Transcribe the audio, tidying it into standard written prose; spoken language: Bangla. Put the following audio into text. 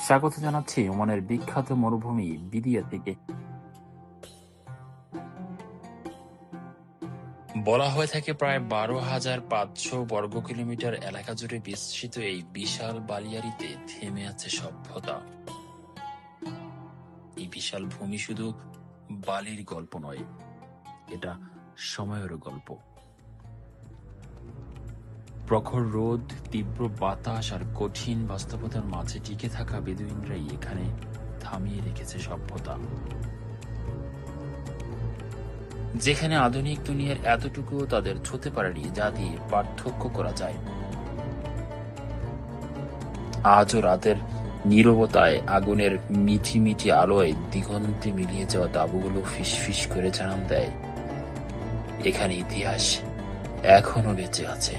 স্বাগত জানাচ্ছি ওমানের বিখ্যাত মরুভূমি বিদিয়া থেকে। বলা হয়ে থাকে প্রায় 12,500 বর্গ কিলোমিটার এলাকা জুড়ে বিস্তৃত এই বিশাল বালিয়াড়িতে থেমে আছে সভ্যতা। এই বিশাল ভূমি শুধু বালির গল্প নয়, এটা সময়ের গল্প। প্রখর রোদ, তীব্র বাতাস আর কঠিন বাস্তবতার মাঝে টিকে থাকা বেদুইনরাই এখানে থামিয়ে রেখেছে সভ্যতা। যেখানে আধুনিক দুনিয়ার এতটুকু তাদের ছুঁতে পারেনি, যা দিয়ে পার্থক্য করা যায়। আজও রাতের নীরবতায়, আগুনের মিঠি মিঠি আলোয় দিগন্তে মিলিয়ে যাওয়া তাঁবুগুলো ফিসফিস করে জানান দেয় এখানে ইতিহাস এখনো বেঁচে আছে।